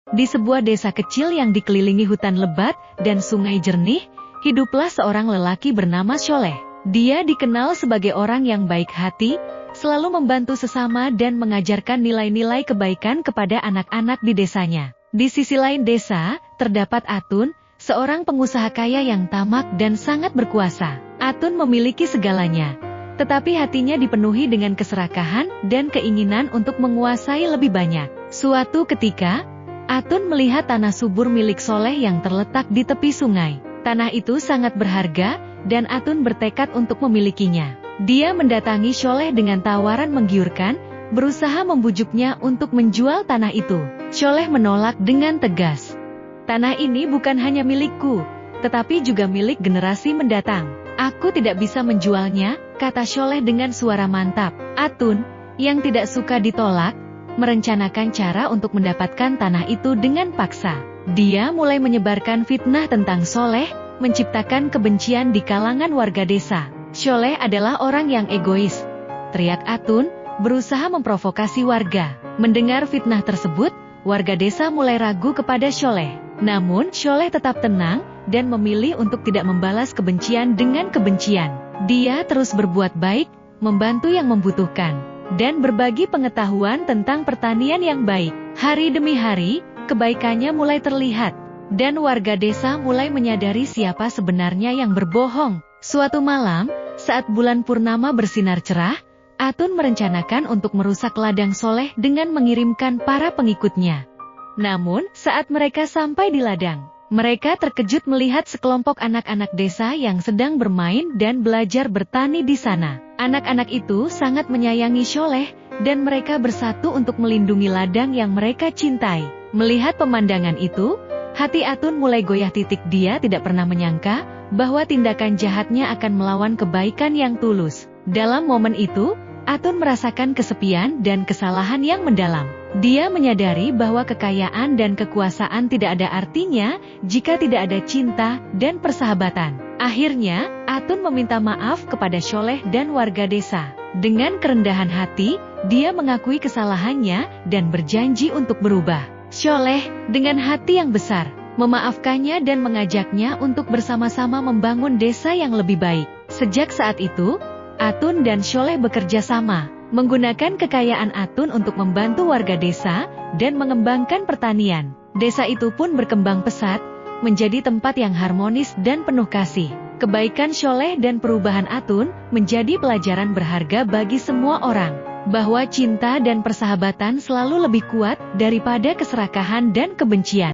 Di sebuah desa kecil yang dikelilingi hutan lebat dan sungai jernih, hiduplah seorang lelaki bernama Sholeh. Dia dikenal sebagai orang yang baik hati, selalu membantu sesama dan mengajarkan nilai-nilai kebaikan kepada anak-anak di desanya. Di sisi lain desa, terdapat Atun, seorang pengusaha kaya yang tamak dan sangat berkuasa. Atun memiliki segalanya, tetapi hatinya dipenuhi dengan keserakahan dan keinginan untuk menguasai lebih banyak. Suatu ketika, Atun melihat tanah subur milik Sholeh yang terletak di tepi sungai. Tanah itu sangat berharga, dan Atun bertekad untuk memilikinya. Dia mendatangi Sholeh dengan tawaran menggiurkan, berusaha membujuknya untuk menjual tanah itu. Sholeh menolak dengan tegas. Tanah ini bukan hanya milikku, tetapi juga milik generasi mendatang. Aku tidak bisa menjualnya, kata Sholeh dengan suara mantap. Atun, yang tidak suka ditolak, merencanakan cara untuk mendapatkan tanah itu dengan paksa. Dia mulai menyebarkan fitnah tentang Sholeh, menciptakan kebencian di kalangan warga desa. Sholeh adalah orang yang egois, teriak Atun, berusaha memprovokasi warga. Mendengar fitnah tersebut, warga desa mulai ragu kepada Sholeh. Namun, Sholeh tetap tenang dan memilih untuk tidak membalas kebencian dengan kebencian. Dia terus berbuat baik, membantu yang membutuhkan, dan berbagi pengetahuan tentang pertanian yang baik. Hari demi hari, kebaikannya mulai terlihat, dan warga desa mulai menyadari siapa sebenarnya yang berbohong. Suatu malam, saat bulan purnama bersinar cerah, Atun merencanakan untuk merusak ladang Sholeh dengan mengirimkan para pengikutnya. Namun, saat mereka sampai di ladang, mereka terkejut melihat sekelompok anak-anak desa yang sedang bermain dan belajar bertani di sana. Anak-anak itu sangat menyayangi Sholeh, dan mereka bersatu untuk melindungi ladang yang mereka cintai. Melihat pemandangan itu, hati Atun mulai goyah. Dia tidak pernah menyangka bahwa tindakan jahatnya akan melawan kebaikan yang tulus. Dalam momen itu, Atun merasakan kesepian dan kesalahan yang mendalam. Dia menyadari bahwa kekayaan dan kekuasaan tidak ada artinya jika tidak ada cinta dan persahabatan. Akhirnya, Atun meminta maaf kepada Sholeh dan warga desa. Dengan kerendahan hati, dia mengakui kesalahannya dan berjanji untuk berubah. Sholeh, dengan hati yang besar, memaafkannya dan mengajaknya untuk bersama-sama membangun desa yang lebih baik. Sejak saat itu, Atun dan Sholeh bekerja sama, menggunakan kekayaan Atun untuk membantu warga desa dan mengembangkan pertanian. Desa itu pun berkembang pesat, menjadi tempat yang harmonis dan penuh kasih. Kebaikan Sholeh dan perubahan Atun menjadi pelajaran berharga bagi semua orang, bahwa cinta dan persahabatan selalu lebih kuat daripada keserakahan dan kebencian.